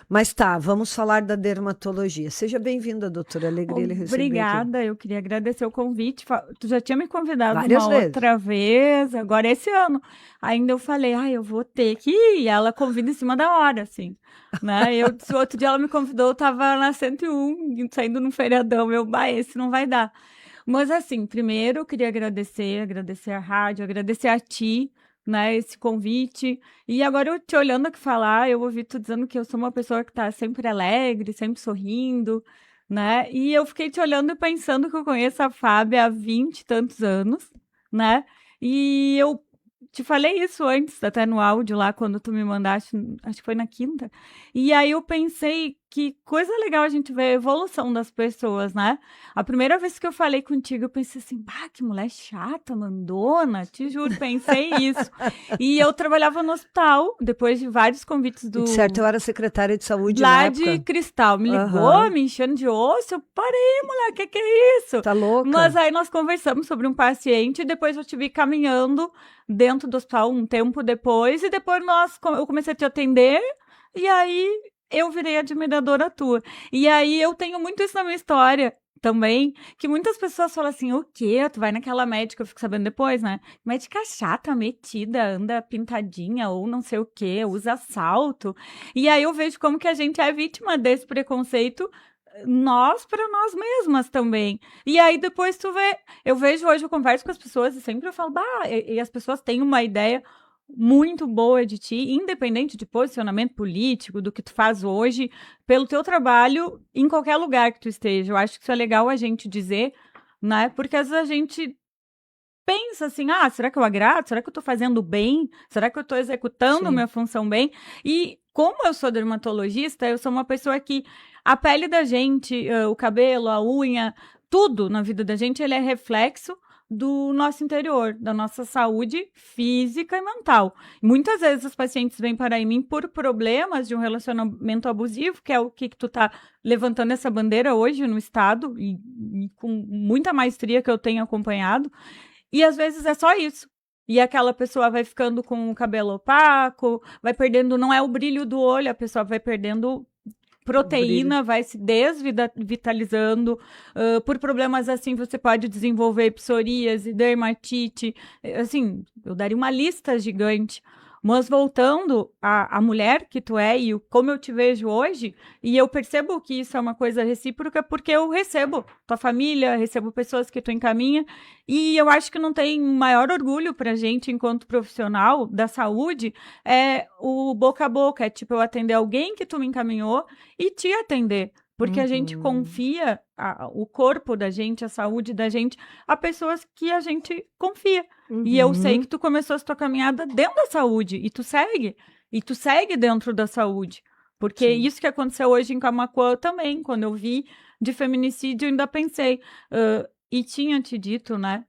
Mas tá, vamos falar da dermatologia. Seja bem-vinda, doutora. Alegria lhe receber aqui. Obrigada, eu queria agradecer o convite. Tu já tinha me convidado Várias uma vezes. outra vez, agora esse ano. Ainda eu falei, eu vou ter que ir. E ela convida em cima da hora, assim, né? Outro dia ela me convidou, eu tava na 101, saindo num feriadão. Esse não vai dar. Mas assim, primeiro eu queria agradecer a rádio, agradecer a ti, né, esse convite. E agora eu te olhando aqui falar, eu ouvi tu dizendo que eu sou uma pessoa que tá sempre alegre, sempre sorrindo, né? E eu fiquei te olhando e pensando que eu conheço a Fábia há 20 e tantos anos, né? E eu te falei isso antes, até no áudio lá, quando tu me mandaste, acho que foi na quinta. E aí eu pensei que coisa legal a gente ver a evolução das pessoas, né? A primeira vez que eu falei contigo, eu pensei assim, que mulher chata, mandona, te juro, pensei isso. E eu trabalhava no hospital, depois de vários convites E de certo, do eu era secretária de saúde na lá de época. Cristal, me ligou, Aham. me enchendo de osso, eu parei, mulher, que é isso? Tá Mas louca? aí nós conversamos sobre um paciente e depois eu te vi caminhando dentro do hospital um tempo depois e depois eu comecei a te atender e aí eu virei admiradora tua. E aí eu tenho muito isso na minha história também, que muitas pessoas falam assim, o quê? Tu vai naquela médica, eu fico sabendo depois, né? Médica chata, metida, anda pintadinha ou não sei o quê, usa salto. E aí eu vejo como que a gente é vítima desse preconceito, nós para nós mesmas também. E aí depois tu vê, eu vejo hoje, eu converso com as pessoas e sempre eu falo, e as pessoas têm uma ideia muito boa de ti, independente de posicionamento político, do que tu faz hoje, pelo teu trabalho em qualquer lugar que tu esteja. Eu acho que isso é legal a gente dizer, né? Porque às vezes a gente pensa assim, será que eu agrado? Será que eu estou fazendo bem? Será que eu estou executando a Sim. minha função bem? E como eu sou dermatologista, eu sou uma pessoa que a pele da gente, o cabelo, a unha, tudo na vida da gente, ele é reflexo do nosso interior, da nossa saúde física e mental. Muitas vezes os pacientes vêm para mim por problemas de um relacionamento abusivo, que é o que tu tá levantando essa bandeira hoje no estado, e com muita maestria que eu tenho acompanhado, e às vezes é só isso. E aquela pessoa vai ficando com o cabelo opaco, vai perdendo, não é o brilho do olho, a pessoa vai perdendo O brilho. proteína, vai se desvitalizando. Por problemas assim, você pode desenvolver psoríase, dermatite. Assim, eu daria uma lista gigante. Mas voltando à mulher que tu é e como eu te vejo hoje, e eu percebo que isso é uma coisa recíproca, porque eu recebo tua família, recebo pessoas que tu encaminha, e eu acho que não tem maior orgulho pra gente, enquanto profissional da saúde, é o boca a boca, é tipo eu atender alguém que tu me encaminhou e te atender. Porque a gente Uhum. confia o corpo da gente, a saúde da gente, a pessoas que a gente confia. E eu sei que Uhum. tu começou a tua caminhada dentro da saúde, e tu segue dentro da saúde. Porque Sim. isso que aconteceu hoje em Camaquã também, quando eu vi de feminicídio, eu ainda pensei, e tinha te dito, né?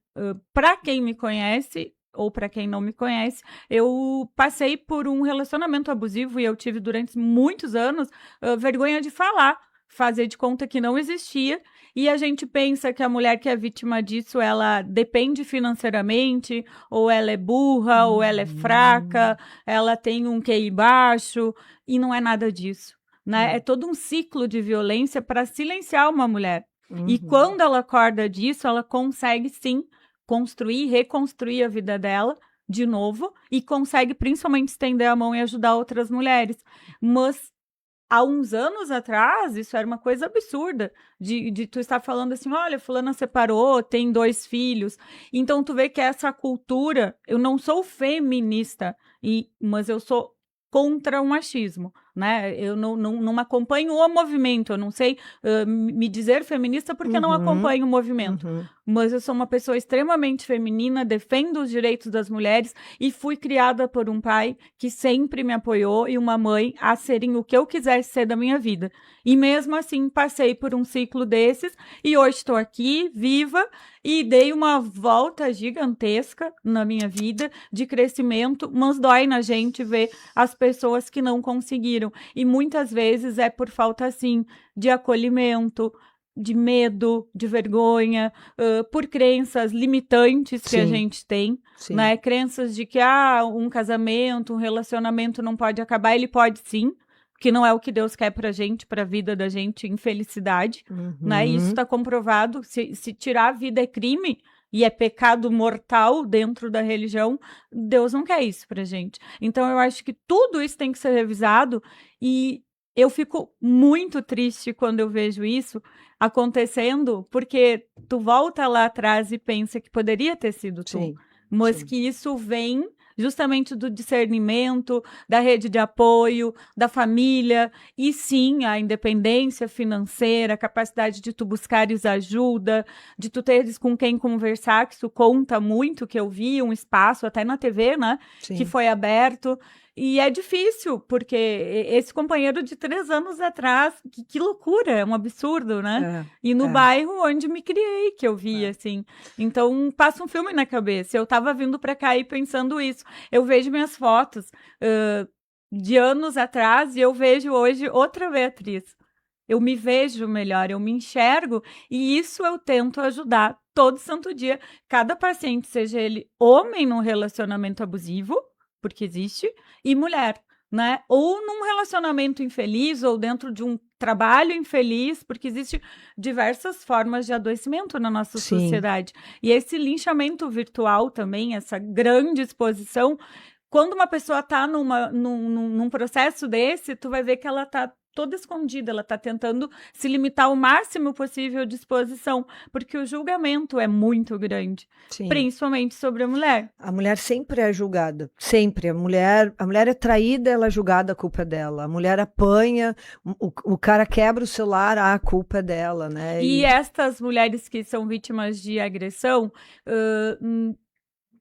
Para quem me conhece, ou para quem não me conhece, eu passei por um relacionamento abusivo e eu tive durante muitos anos vergonha de falar, fazer de conta que não existia. E a gente pensa que a mulher que é vítima disso, ela depende financeiramente, ou ela é burra, ou ela é fraca, Uhum. ela tem um QI baixo, e não é nada disso. Né? É Não. todo um ciclo de violência para silenciar uma mulher. E Uhum. quando ela acorda disso, ela consegue sim construir, reconstruir a vida dela de novo e consegue principalmente estender a mão e ajudar outras mulheres. Mas há uns anos atrás, isso era uma coisa absurda, de tu estar falando assim, olha, fulana separou, tem 2 filhos. Então tu vê que essa cultura, eu não sou feminista, mas eu sou contra o machismo, né? Eu não acompanho o movimento, eu não sei me dizer feminista porque não Uhum. acompanho o movimento. Uhum. Mas eu sou uma pessoa extremamente feminina, defendo os direitos das mulheres e fui criada por um pai que sempre me apoiou e uma mãe a serem o que eu quisesse ser da minha vida. E mesmo assim, passei por um ciclo desses e hoje estou aqui, viva, e dei uma volta gigantesca na minha vida de crescimento, mas dói na gente ver as pessoas que não conseguiram. E muitas vezes é por falta, assim, de acolhimento, de medo, de vergonha, por crenças limitantes que a Sim, gente tem, sim. né? Crenças de que um casamento, um relacionamento não pode acabar, ele pode sim. que não é o que Deus quer pra gente, pra vida da gente, infelicidade, né? Isso tá comprovado. Se tirar a vida é crime e é pecado mortal dentro da religião, Deus não quer isso pra gente. Então, eu acho que tudo isso tem que ser revisado e eu fico muito triste quando eu vejo isso acontecendo, porque tu volta lá atrás e pensa que poderia ter sido tu, Sim, mas sim. que isso vem justamente do discernimento, da rede de apoio, da família, e sim, a independência financeira, a capacidade de tu buscares ajuda, de tu teres com quem conversar, que isso conta muito, que eu vi um espaço até na TV, né, que Sim. foi aberto. E é difícil, porque esse companheiro de 3 anos atrás, que loucura, é um absurdo, né? E no bairro onde me criei, que eu vi, assim. Então, passa um filme na cabeça. Eu tava vindo pra cá e pensando isso. Eu vejo minhas fotos de anos atrás e eu vejo hoje outra Beatriz. Eu me vejo melhor, eu me enxergo e isso eu tento ajudar todo santo dia. Cada paciente, seja ele homem num relacionamento abusivo, porque existe, e mulher, né? Ou num relacionamento infeliz, ou dentro de um trabalho infeliz, porque existe diversas formas de adoecimento na nossa sociedade. E esse linchamento virtual também, essa grande exposição, quando uma pessoa está num processo desse, tu vai ver que ela está toda escondida, ela está tentando se limitar o máximo possível de exposição, porque o julgamento é muito grande, principalmente sobre a mulher. A mulher sempre é julgada, sempre. A mulher é traída, ela é julgada, a culpa é dela. A mulher apanha, o cara quebra o celular, a culpa é dela, né? E estas mulheres que são vítimas de agressão,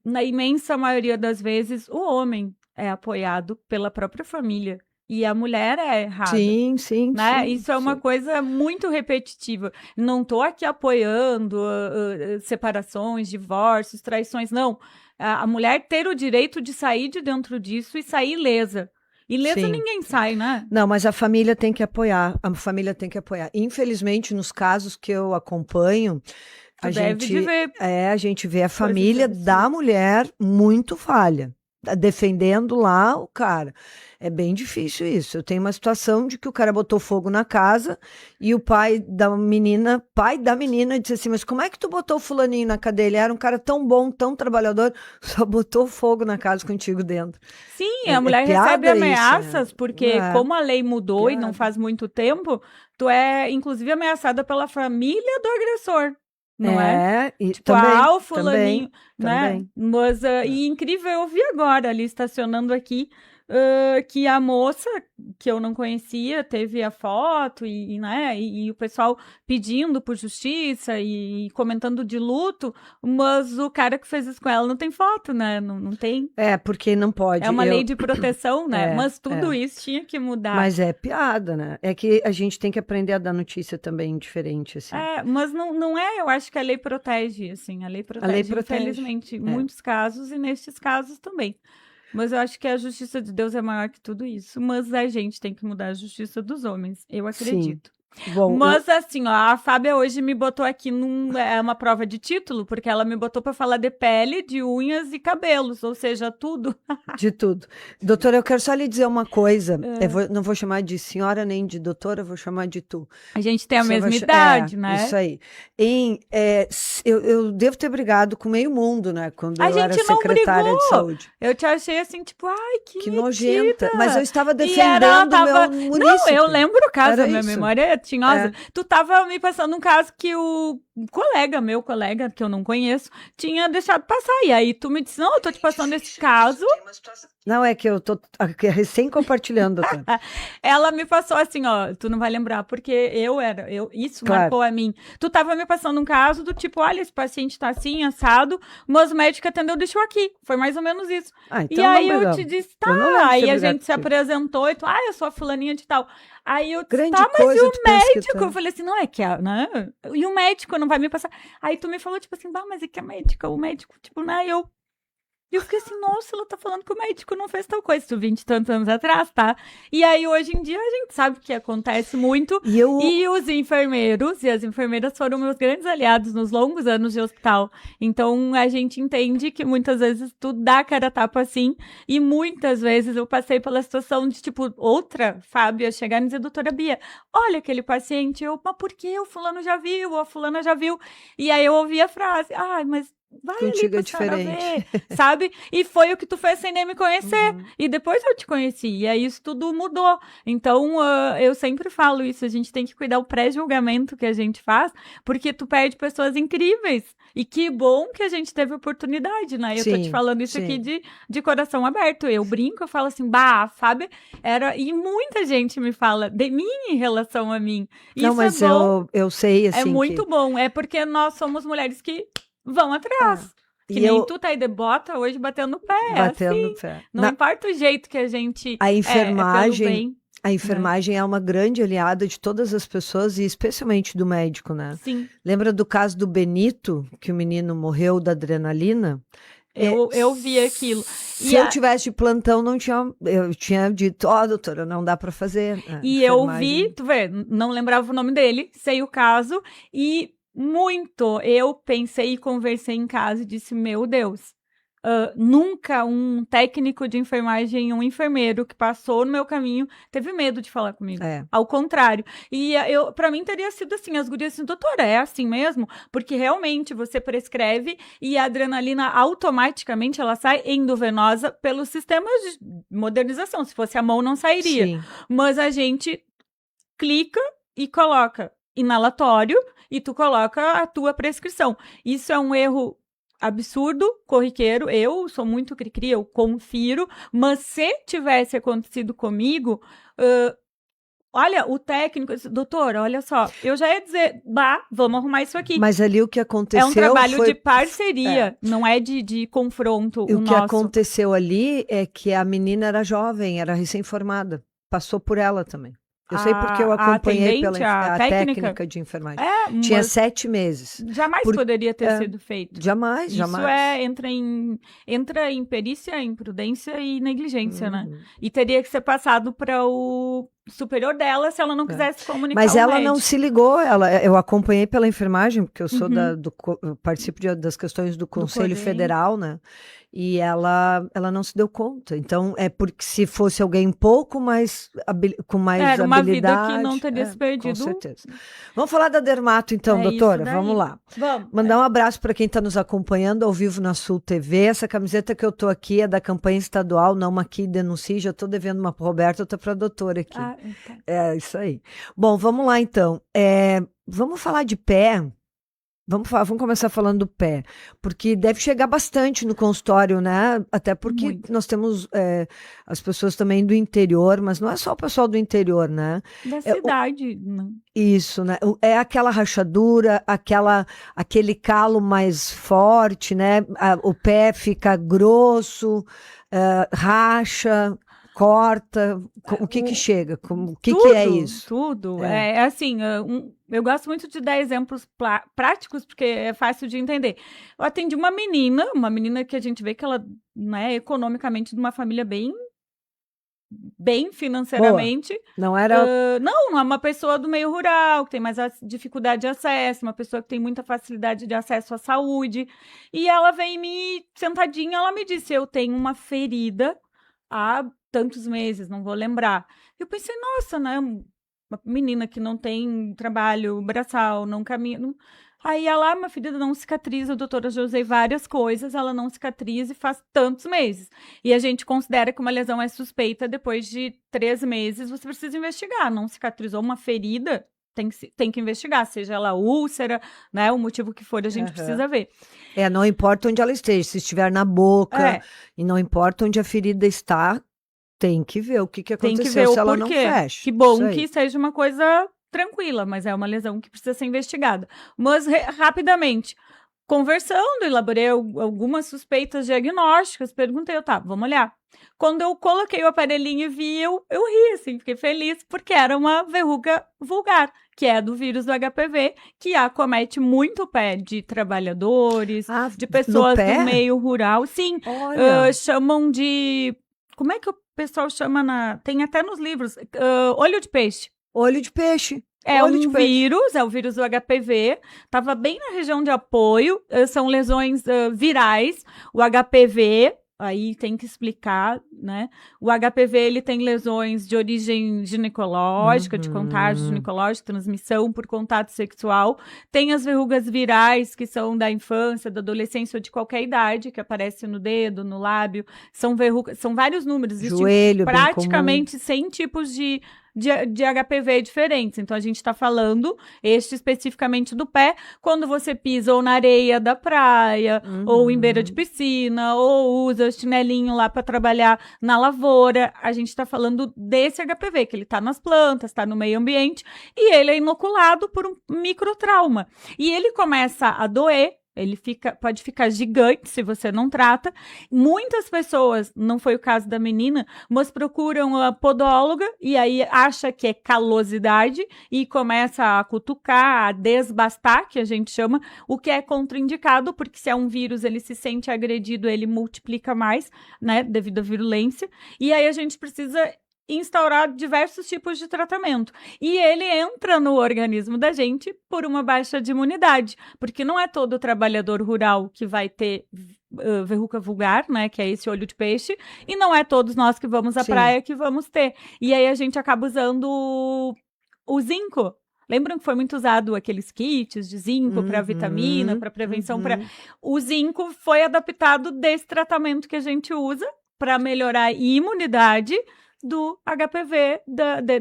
na imensa maioria das vezes, o homem é apoiado pela própria família. E a mulher é errada. Sim, sim, né? sim. Isso é uma coisa muito repetitiva. Não estou aqui apoiando separações, divórcios, traições, não. A mulher ter o direito de sair de dentro disso e sair ilesa. Ilesa ninguém sai, né? Não, mas a família tem que apoiar. A família tem que apoiar. Infelizmente, nos casos que eu acompanho, a gente vê a família da mulher muito falha, defendendo lá o cara. É bem difícil isso. Eu tenho uma situação de que o cara botou fogo na casa e o pai da menina disse assim, mas como é que tu botou o fulaninho na cadeia? Ele era um cara tão bom, tão trabalhador, só botou fogo na casa contigo dentro. Sim, a mulher recebe ameaças, porque como a lei mudou e não faz muito tempo, tu é, inclusive, ameaçada pela família do agressor. Não é? E tipo, também, o fulaninho, né? Mas, e incrível, eu vi agora ali, estacionando aqui, que a moça, que eu não conhecia, teve a foto né, e o pessoal pedindo por justiça e comentando de luto, mas o cara que fez isso com ela não tem foto, né? Não tem. Porque não pode. É uma lei de proteção, né? Mas tudo isso tinha que mudar. Mas é piada, né? É que a gente tem que aprender a dar notícia também diferente, assim. Mas não é, eu acho que a lei protege, assim, a lei protege. Infelizmente, em muitos casos e nestes casos também. Mas eu acho que a justiça de Deus é maior que tudo isso. Mas a gente tem que mudar a justiça dos homens. Eu acredito. Bom, mas assim, ó, a Fábia hoje me botou aqui é uma prova de título, porque ela me botou para falar de pele, de unhas e cabelos, ou seja, tudo. De tudo. Doutora, eu quero só lhe dizer uma coisa. Não vou chamar de senhora nem de doutora, vou chamar de tu. A gente tem a mesma idade, né? Isso aí. Eu devo ter brigado com meio mundo, né? Quando eu era secretária de saúde. Eu te achei assim, tipo, ai, que nojenta. Mas eu estava defendendo o meu munícipe. Não, eu lembro o caso, a minha memória é tinhosa. Tu tava me passando um caso que o meu colega, que eu não conheço, tinha deixado passar. E aí tu me disse, não, eu tô te passando esse caso. Não, é que eu tô recém compartilhando. Ela me passou assim, ó, tu não vai lembrar, porque isso marcou a mim. Tu tava me passando um caso do tipo, olha, esse paciente tá assim, assado, mas o médico atendeu, deixou aqui. Foi mais ou menos isso. Então e aí eu te disse, tá. Aí a gente se apresentou e tu, eu sou a fulaninha de tal. Aí eu disse, tá, mas e o médico? Eu falei assim, não, é que né? E o médico não vai me passar. Aí tu me falou, tipo assim, mas é que a médica, o médico, tipo, né, E eu fiquei assim, nossa, ela tá falando que o médico não fez tal coisa, isso 20 e tantos anos atrás, tá? E aí, hoje em dia, a gente sabe que acontece muito. E os enfermeiros e as enfermeiras foram meus grandes aliados nos longos anos de hospital. Então, a gente entende que muitas vezes tu dá cara a tapa assim, e muitas vezes eu passei pela situação de, tipo, outra Fábia chegar e dizer, doutora Bia, olha aquele paciente, eu, mas por que o fulano já viu, a fulana já viu? E aí eu ouvi a frase, mas vai contigo ali é diferente, ver, sabe? E foi o que tu fez sem nem me conhecer. E depois eu te conheci. E aí isso tudo mudou. Então, eu sempre falo isso. A gente tem que cuidar o pré-julgamento que a gente faz, porque tu perde pessoas incríveis. E que bom que a gente teve oportunidade, né? Eu tô te falando isso aqui de coração aberto. Eu brinco, eu falo assim, a Fábia era... E muita gente me fala de mim em relação a mim. Não, isso mas é bom. eu sei, assim... É muito bom. É porque nós somos mulheres que vão atrás. Que nem tu tá aí de bota hoje batendo o pé. Batendo assim. o pé. Não importa o jeito que a gente... A enfermagem... é pelo bem, a enfermagem é uma grande aliada de todas as pessoas e especialmente do médico, né? Sim. Lembra do caso do Benito, que o menino morreu da adrenalina? Eu vi aquilo. Se eu tivesse de plantão, eu tinha dito, doutora, não dá para fazer. E eu vi, tu vê, não lembrava o nome dele, sei o caso, e eu pensei e conversei em casa e disse, meu Deus, nunca um técnico de enfermagem, um enfermeiro que passou no meu caminho, teve medo de falar comigo. Ao contrário. E pra mim teria sido assim, as gurias assim, doutora, é assim mesmo? Porque realmente você prescreve e a adrenalina automaticamente ela sai endovenosa pelos sistemas de modernização. Se fosse a mão, não sairia. Sim. Mas a gente clica e coloca inalatório e tu coloca a tua prescrição. Isso é um erro absurdo, corriqueiro, eu sou muito cri-cri, eu confiro, mas se tivesse acontecido comigo, olha, o técnico, doutora, olha só, eu já ia dizer, vamos arrumar isso aqui. Mas ali o que aconteceu é um trabalho de parceria, não é de confronto. O que aconteceu ali é que a menina era jovem, era recém-formada, passou por ela também. Eu sei porque eu acompanhei a técnica de enfermagem. Tinha 7 meses. Jamais poderia ter sido feito. Jamais. Entra em perícia, imprudência e negligência, né? E teria que ser passado para o superior dela se ela não quisesse comunicar. Mas ela não se ligou. Eu acompanhei pela enfermagem, porque eu sou eu participo das questões do Conselho Federal, né? E ela não se deu conta. Então, é porque se fosse alguém um pouco mais com mais habilidade... Era uma vida que não teria se perdido. Com certeza. Vamos falar da dermato, então, doutora? Vamos lá. Vamos. Mandar um abraço para quem está nos acompanhando ao vivo na Sul TV. Essa camiseta que eu tô aqui é da campanha estadual, não aqui denuncie. Já estou devendo uma para Roberta, outra para a doutora aqui. Então. É, isso aí. Bom, vamos lá, então. Vamos falar de pé. Vamos começar falando do pé, porque deve chegar bastante no consultório, né? Até porque nós temos as pessoas também do interior, mas não é só o pessoal do interior, né? Da cidade, não. Isso, né? É aquela rachadura, aquele calo mais forte, né? O pé fica grosso, racha, corta. O que chega? O que é isso? Tudo. É assim, eu gosto muito de dar exemplos práticos, porque é fácil de entender. Eu atendi uma menina que a gente vê que ela é economicamente de uma família bem financeiramente. Boa. Não era... não é uma pessoa do meio rural, que tem mais dificuldade de acesso, uma pessoa que tem muita facilidade de acesso à saúde. E ela vem sentadinha, ela me disse, eu tenho uma ferida há tantos meses, não vou lembrar. Eu pensei, nossa, né? Uma menina que não tem trabalho braçal, não caminha. Aí ela, minha filha não cicatriza, doutora, já usei várias coisas, ela não cicatriza e faz tantos meses. E a gente considera que uma lesão é suspeita depois de 3 meses, você precisa investigar. Não cicatrizou uma ferida, tem que investigar, seja ela úlcera, né? O motivo que for, a gente precisa ver. Não importa onde ela esteja, se estiver na boca, e não importa onde a ferida está, tem que ver o que aconteceu, tem que ver se ela não fecha. Que bom que seja uma coisa tranquila, mas é uma lesão que precisa ser investigada. Mas, rapidamente, conversando, elaborei algumas suspeitas diagnósticas, perguntei, tá, vamos olhar. Quando eu coloquei o aparelhinho e vi, eu ri, assim, fiquei feliz, porque era uma verruga vulgar, que é do vírus do HPV, que acomete muito o pé de trabalhadores, de pessoas do meio rural. Sim, chamam de... Como é que o pessoal chama tem até nos livros, olho de peixe. Olho de peixe. É um vírus, é o vírus do HPV, estava bem na região de apoio, são lesões virais, o HPV, aí tem que explicar, né? O HPV, ele tem lesões de origem ginecológica, de contágio ginecológico, transmissão por contato sexual, tem as verrugas virais, que são da infância, da adolescência ou de qualquer idade, que aparece no dedo, no lábio, são verrugas, são vários números, joelho, praticamente 100 tipos de HPV diferentes. Então, a gente está falando, especificamente do pé, quando você pisa ou na areia da praia, ou em beira de piscina, ou usa o chinelinho lá para trabalhar na lavoura. A gente está falando desse HPV, que ele está nas plantas, está no meio ambiente, e ele é inoculado por um microtrauma. E ele começa a doer, ele pode ficar gigante se você não trata. Muitas pessoas, não foi o caso da menina, mas procuram a podóloga e aí acha que é calosidade e começa a cutucar, a desbastar, que a gente chama, o que é contraindicado, porque se é um vírus, ele se sente agredido, ele multiplica mais, né, devido à virulência. E aí a gente precisa instaurar diversos tipos de tratamento. E ele entra no organismo da gente por uma baixa de imunidade, porque não é todo trabalhador rural que vai ter verruga vulgar, né, que é esse olho de peixe, e não é todos nós que vamos à praia que vamos ter. E aí a gente acaba usando o zinco. Lembram que foi muito usado aqueles kits de zinco para vitamina, para prevenção? O zinco foi adaptado desse tratamento que a gente usa para melhorar a imunidade do HPV,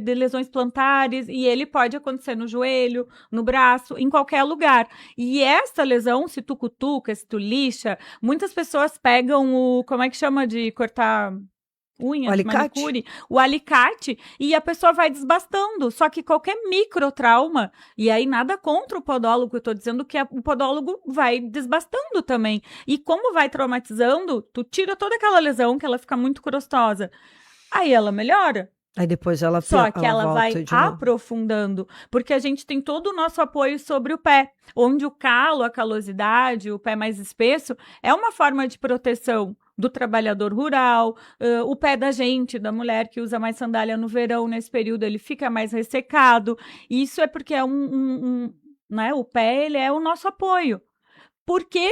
de lesões plantares, e ele pode acontecer no joelho, no braço, em qualquer lugar. E essa lesão, se tu cutuca, se tu lixa, muitas pessoas pegam como é que chama de cortar unha, manicure, o alicate, e a pessoa vai desbastando. Só que qualquer microtrauma, e aí nada contra o podólogo, eu tô dizendo que o podólogo vai desbastando também. E como vai traumatizando, tu tira toda aquela lesão, que ela fica muito crostosa. Aí ela melhora. Aí depois ela Só que ela vai aprofundando, porque a gente tem todo o nosso apoio sobre o pé, onde o calo, a calosidade, o pé mais espesso, é uma forma de proteção do trabalhador rural, o pé da gente, da mulher que usa mais sandália no verão, nesse período, ele fica mais ressecado. Isso é porque é né, o pé, ele é o nosso apoio. Por que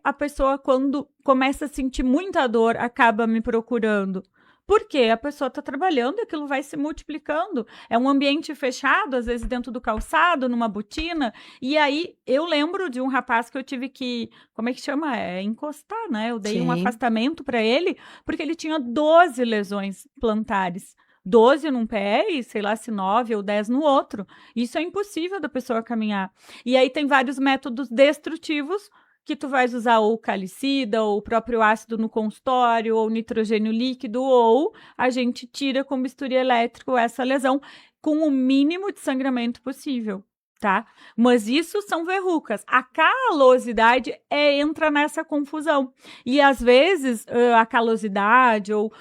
a pessoa, quando começa a sentir muita dor, acaba me procurando? Porque a pessoa está trabalhando e aquilo vai se multiplicando. É um ambiente fechado, às vezes dentro do calçado, numa botina. E aí, eu lembro de um rapaz que eu tive que, como é que chama? Encostar, né? Eu dei um afastamento para ele, porque ele tinha 12 lesões plantares. 12 num pé e, sei lá, se 9 ou 10 no outro. Isso é impossível da pessoa caminhar. E aí tem vários métodos destrutivos que tu vais usar ou calicida, ou o próprio ácido no consultório, ou nitrogênio líquido, ou a gente tira com bisturi elétrico essa lesão com o mínimo de sangramento possível, tá? Mas isso são verrugas. A calosidade entra nessa confusão. E às vezes a calosidade ou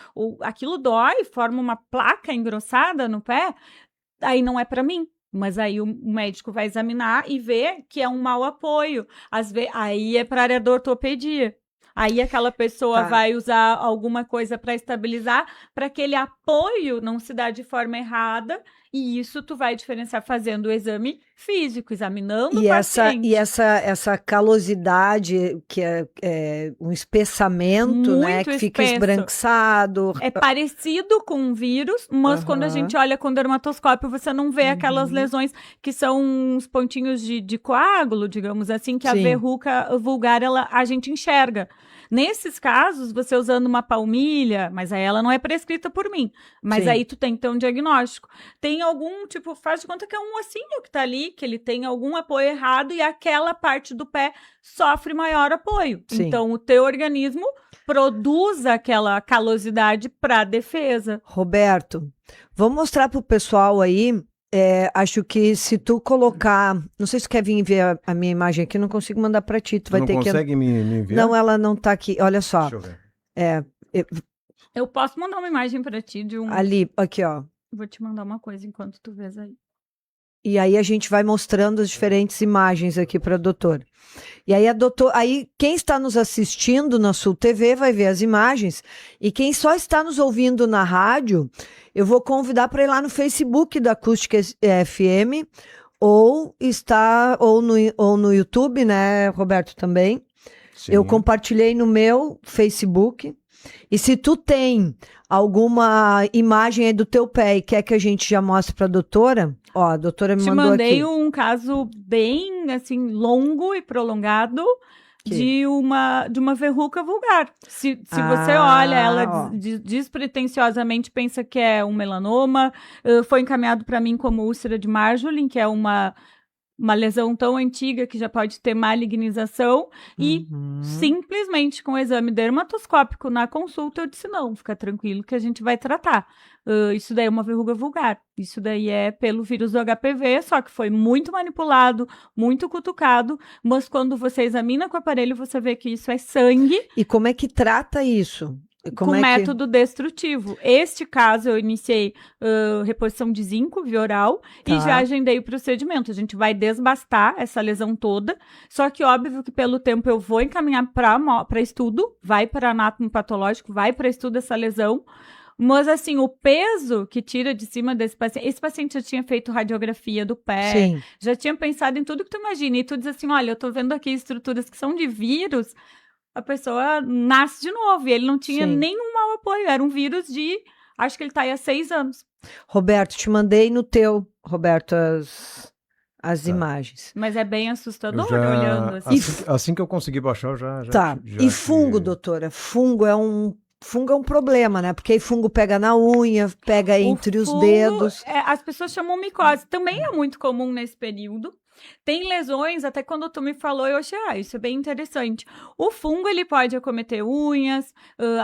aquilo dói, forma uma placa engrossada no pé, aí não é para mim. Mas aí o médico vai examinar e ver que é um mau apoio. Aí é para a área da ortopedia. Aí aquela pessoa vai usar alguma coisa para estabilizar, para aquele apoio não se dar de forma errada. E isso tu vai diferenciar fazendo o exame físico, examinando o paciente. E essa calosidade, que é um espessamento, muito, né? Que fica esbranquiçado. É parecido com um vírus, mas quando a gente olha com dermatoscópio, você não vê aquelas lesões que são uns pontinhos de coágulo, digamos assim, que a verruga vulgar a gente enxerga. Nesses casos, você usando uma palmilha, mas aí ela não é prescrita por mim, mas aí tu tem que ter um diagnóstico. Tem algum, tipo, faz de conta que é um ossinho que tá ali, que ele tem algum apoio errado e aquela parte do pé sofre maior apoio. Então, o teu organismo produz aquela calosidade para defesa. Roberto, vamos mostrar pro pessoal aí Acho que se tu colocar... Não sei se tu quer vir ver a minha imagem aqui, não consigo mandar pra ti. Tu vai não ter consegue me enviar? Não, ela não tá aqui. Olha só. Deixa eu ver. Eu posso mandar uma imagem pra ti de um... Ali, aqui, ó. Vou te mandar uma coisa enquanto tu vês aí. E aí a gente vai mostrando as diferentes imagens aqui para a doutora. E aí aí quem está nos assistindo na Sul TV vai ver as imagens, e quem só está nos ouvindo na rádio, eu vou convidar para ir lá no Facebook da Acústica FM, ou no YouTube, né, Roberto, também. Sim. Eu compartilhei no meu Facebook. E se tu tem alguma imagem aí do teu pé e quer que a gente já mostre para a doutora, ó, a doutora me mandou aqui. Te mandei um caso bem, assim, longo e prolongado de uma verruga vulgar. Se você olha ela despretensiosamente, pensa que é um melanoma, foi encaminhado para mim como úlcera de Marjolin, que é uma lesão tão antiga que já pode ter malignização, e simplesmente com o exame dermatoscópico na consulta eu disse, não, fica tranquilo que a gente vai tratar. Isso daí é uma verruga vulgar, isso daí é pelo vírus do HPV, só que foi muito manipulado, muito cutucado, mas quando você examina com o aparelho, você vê que isso é sangue. E como é que trata isso? Com método destrutivo. Este caso, eu iniciei reposição de zinco via oral e já agendei o procedimento. A gente vai desbastar essa lesão toda, só que óbvio que pelo tempo eu vou encaminhar para estudo, vai para anátomo patológico, vai para estudo essa lesão. Mas, assim, o peso que tira de cima desse paciente... Esse paciente já tinha feito radiografia do pé, sim, já tinha pensado em tudo que tu imagina. E tu diz assim, olha, eu tô vendo aqui estruturas que são de vírus... A pessoa nasce de novo, e ele não tinha nenhum mau apoio, era um vírus de, acho que ele tá aí há 6 anos. Roberto, te mandei no teu, Roberto, as imagens. Mas é bem assustador olhando assim. Assim que eu conseguir baixar, eu já... E fungo, doutora? Fungo é um problema, né? Porque aí fungo pega na unha, pega entre os dedos. As pessoas chamam micose, também é muito comum nesse período. Tem lesões, até quando tu me falou, eu achei, isso é bem interessante. O fungo, ele pode acometer unhas,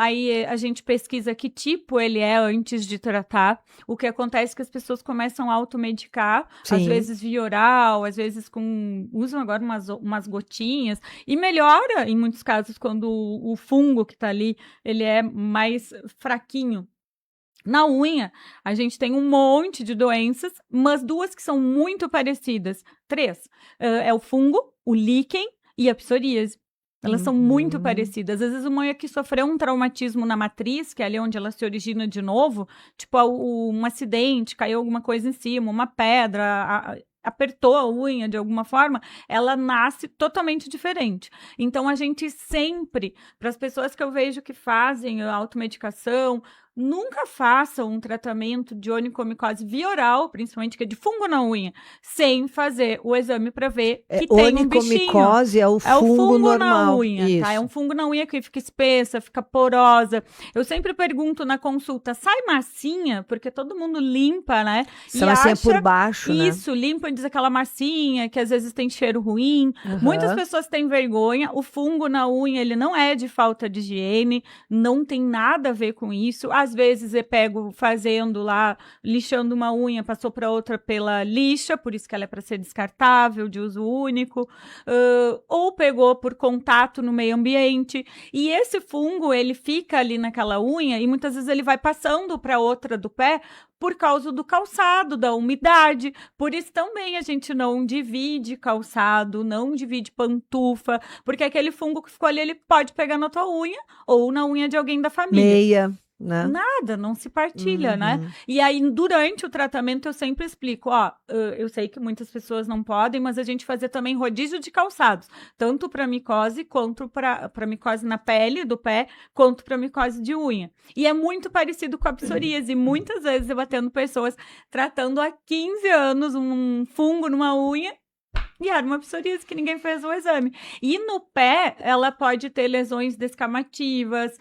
aí a gente pesquisa que tipo ele é antes de tratar. O que acontece é que as pessoas começam a automedicar, às vezes via oral, às vezes usam agora umas gotinhas, e melhora, em muitos casos, quando o fungo que tá ali, ele é mais fraquinho. Na unha, a gente tem um monte de doenças, mas 2 que são muito parecidas. 3. É o fungo, o líquen e a psoríase. Elas são muito parecidas. Às vezes uma unha que sofreu um traumatismo na matriz, que é ali onde ela se origina de novo, tipo um acidente, caiu alguma coisa em cima, uma pedra... apertou a unha de alguma forma, ela nasce totalmente diferente. Então, a gente sempre, para as pessoas que eu vejo que fazem a automedicação, nunca façam um tratamento de onychomycose via oral, principalmente que é de fungo na unha, sem fazer o exame para ver que tem um bichinho. Onychomycose é o fungo normal. Na unha, tá? É um fungo na unha que fica espessa, fica porosa. Eu sempre pergunto na consulta, sai massinha? Porque todo mundo limpa, né? Se massinha por baixo, né? Isso, limpa e diz aquela massinha que às vezes tem cheiro ruim. Muitas pessoas têm vergonha. O fungo na unha, ele não é de falta de higiene, não tem nada a ver com isso. Às vezes eu pego fazendo lá, lixando uma unha, passou para outra pela lixa, por isso que ela é para ser descartável, de uso único, ou pegou por contato no meio ambiente. E esse fungo, ele fica ali naquela unha e muitas vezes ele vai passando para outra do pé por causa do calçado, da umidade. Por isso também a gente não divide calçado, não divide pantufa, porque aquele fungo que ficou ali, ele pode pegar na tua unha ou na unha de alguém da família. Meia. Né? Nada, não se partilha, né? E aí, durante o tratamento, eu sempre explico, eu sei que muitas pessoas não podem, mas a gente fazer também rodízio de calçados, tanto para micose, quanto para micose na pele do pé, quanto para micose de unha. E é muito parecido com a psoríase, e muitas vezes eu atendo pessoas tratando há 15 anos um fungo numa unha, e era uma psoríase que ninguém fez o exame. E no pé, ela pode ter lesões descamativas,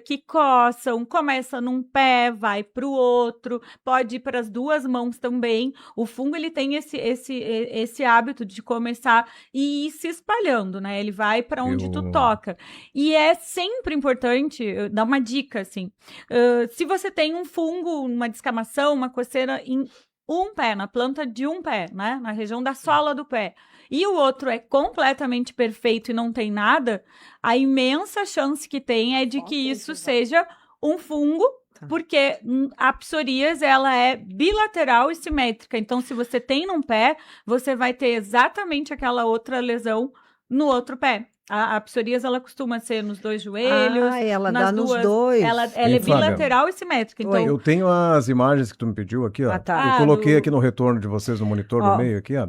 que coçam, começa num pé, vai para o outro, pode ir para as 2 mãos também. O fungo, ele tem esse hábito de começar e ir se espalhando, né? Ele vai para onde tu toca. E é sempre importante, dar uma dica, assim, se você tem um fungo, uma descamação, uma coceira um pé, na planta de um pé, né? Na região da sola do pé, e o outro é completamente perfeito e não tem nada, a imensa chance que tem é de que isso seja um fungo, porque a psoríase, ela é bilateral e simétrica. Então, se você tem num pé, você vai ter exatamente aquela outra lesão no outro pé. A psoríase, ela costuma ser nos 2 joelhos. Ela dá nos dois. Ela é bilateral e simétrica. Então, eu tenho as imagens que tu me pediu aqui, ó. Eu coloquei aqui no retorno de vocês, no monitor do meio aqui, ó.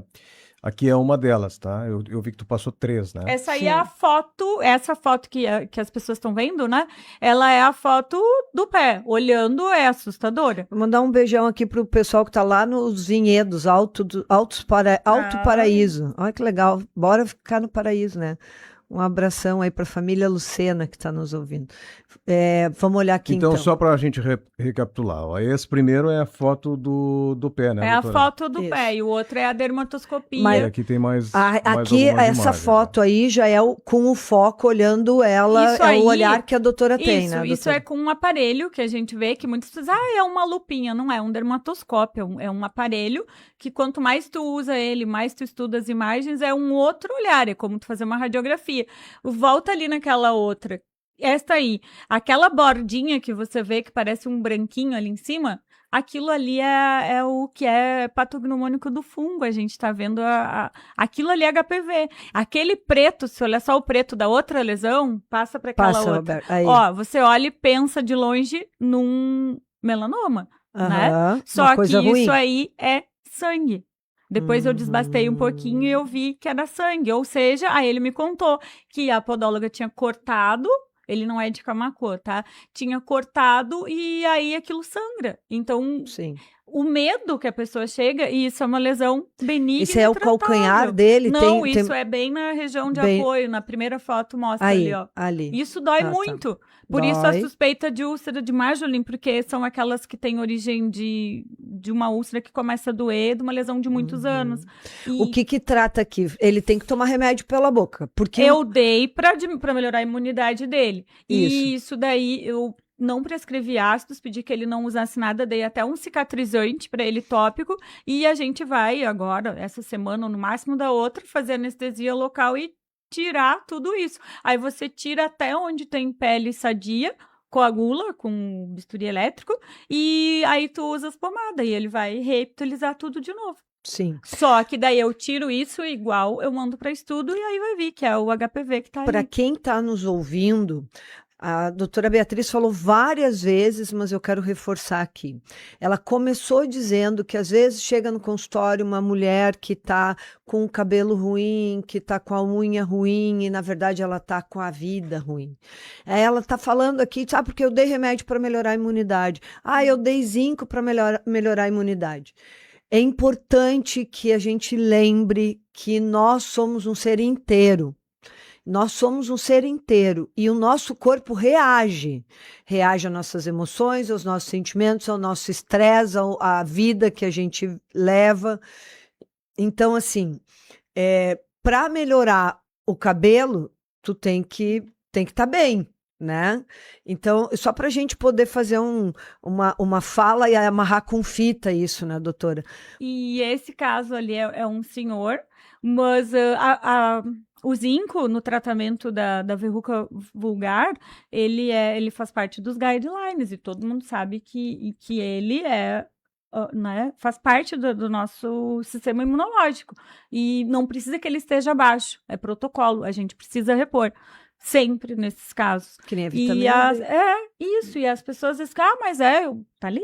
Aqui é uma delas, tá? Eu vi que tu passou 3, né? Essa aí é a foto, essa foto que as pessoas estão vendo, né? Ela é a foto do pé. Olhando, é assustadora. Vou mandar um beijão aqui pro pessoal que tá lá nos vinhedos, Alto Paraíso. Olha que legal. Bora ficar no paraíso, né? Um abração aí para a família Lucena que está nos ouvindo. Vamos olhar aqui então. Então, só para a gente recapitular. Ó, esse primeiro é a foto do pé, né, doutora? A foto do pé, e o outro é a dermatoscopia. Mas aqui tem mais aqui, essa imagens, foto aí já é com o foco olhando ela, isso aí, o olhar que a doutora tem, né? Doutora? Isso é com um aparelho que a gente vê, que muitas pessoas é uma lupinha. Não é um dermatoscópio, é um aparelho que quanto mais tu usa ele, mais tu estuda as imagens, é um outro olhar, é como tu fazer uma radiografia. Volta ali naquela outra. Esta aí, aquela bordinha que você vê que parece um branquinho ali em cima, aquilo ali é o que é patognomônico do fungo. A gente tá vendo aquilo ali é HPV. Aquele preto, se olhar só o preto da outra lesão, passa para aquela outra. Ó, você olha e pensa de longe num melanoma, né? Só que isso aí é sangue. Depois eu desbastei um pouquinho e eu vi que era sangue. Ou seja, aí ele me contou que a podóloga tinha cortado, ele não é de Camacô, tá? Tinha cortado e aí aquilo sangra. Então, sim, o medo que a pessoa chega, e isso é uma lesão benigna. Isso é o calcanhar dele? Não, isso é bem na região de apoio. Na primeira foto mostra aí, ali, ó. Ali. Isso dói muito. Tá. Por isso a suspeita de úlcera de Marjolin, porque são aquelas que têm origem de uma úlcera que começa a doer, de uma lesão de muitos anos. E... O que trata aqui? Ele tem que tomar remédio pela boca. Porque eu dei para melhorar a imunidade dele. E isso daí eu não prescrevi ácidos, pedi que ele não usasse nada, dei até um cicatrizante para ele tópico, e a gente vai agora, essa semana ou no máximo da outra, fazer anestesia local e tirar tudo isso. Aí você tira até onde tem pele sadia, coagula com bisturi elétrico, e aí tu usa as pomadas, e ele vai reepitalizar tudo de novo. Sim. Só que daí eu tiro isso igual, eu mando para estudo, e aí vai vir, que é o HPV que tá aí. Para quem tá nos ouvindo, a doutora Beatriz falou várias vezes, mas eu quero reforçar aqui. Ela começou dizendo que às vezes chega no consultório uma mulher que está com o cabelo ruim, que está com a unha ruim, e na verdade ela está com a vida ruim. Ela está falando aqui, sabe, porque eu dei remédio para melhorar a imunidade. Eu dei zinco para melhorar a imunidade. É importante que a gente lembre que nós somos um ser inteiro. Nós somos um ser inteiro e o nosso corpo reage às nossas emoções, aos nossos sentimentos, ao nosso estresse, à vida que a gente leva. Então, assim, para melhorar o cabelo, tu tem que estar bem, né? Então, só para a gente poder fazer uma fala e amarrar com fita isso, né, doutora? E esse caso ali é um senhor, mas o zinco no tratamento da verruga vulgar, ele faz parte dos guidelines e todo mundo sabe que ele né, faz parte do nosso sistema imunológico e não precisa que ele esteja abaixo, é protocolo, a gente precisa repor. Sempre nesses casos. Que nem a vitamina D. Isso, e as pessoas dizem, mas tá ali,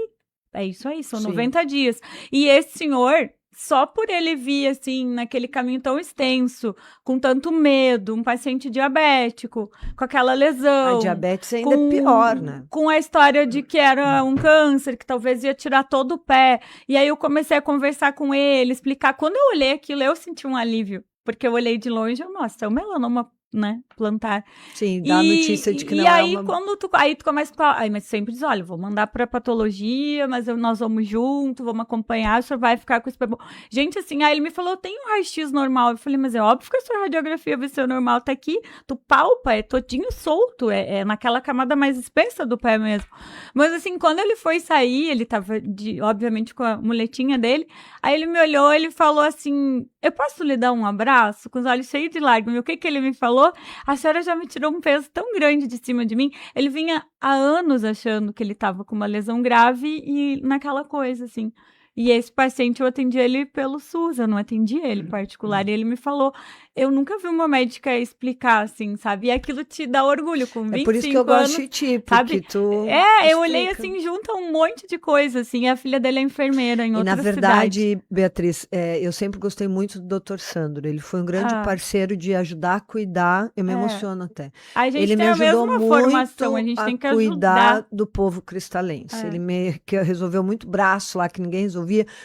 é isso aí, são 90 dias. E esse senhor, só por ele vir, assim, naquele caminho tão extenso, com tanto medo, um paciente diabético, com aquela lesão. A diabetes ainda é pior, né? Com a história de que era um câncer, que talvez ia tirar todo o pé. E aí eu comecei a conversar com ele, explicar. Quando eu olhei aquilo, eu senti um alívio, porque eu olhei de longe, nossa, é um melanoma né, plantar. Sim, dá a notícia de que não é uma... E aí, quando tu começa a... Aí, mas sempre diz, olha, vou mandar pra patologia, mas nós vamos junto, vamos acompanhar, o senhor vai ficar com esse bebê. Gente, assim, aí ele me falou, tem um raio-x normal. Eu falei, mas é óbvio que a sua radiografia vai ser normal, tá aqui, tu palpa, é todinho solto, é naquela camada mais espessa do pé mesmo. Mas, assim, quando ele foi sair, ele tava, obviamente, com a muletinha dele, aí ele me olhou, ele falou assim, eu posso lhe dar um abraço? Com os olhos cheios de lágrimas. O que ele me falou? A senhora já me tirou um peso tão grande de cima de mim. Ele vinha há anos achando que ele estava com uma lesão grave e naquela coisa, assim. E esse paciente, eu atendi ele pelo SUS, eu não atendi ele particular. E ele me falou, eu nunca vi uma médica explicar, assim, sabe? E aquilo te dá orgulho com 25 anos. É por isso que eu gosto de ti, porque tu eu olhei assim, junta um monte de coisa, assim. A filha dele é enfermeira em outra cidade. E na verdade, Beatriz, eu sempre gostei muito do Dr. Sandro. Ele foi um grande parceiro de ajudar a cuidar. Eu me emociono até. A gente ele tem me ajudou a mesma formação, a gente tem que cuidar do povo cristalense. Ele que resolveu muito braço lá, que ninguém resolvia.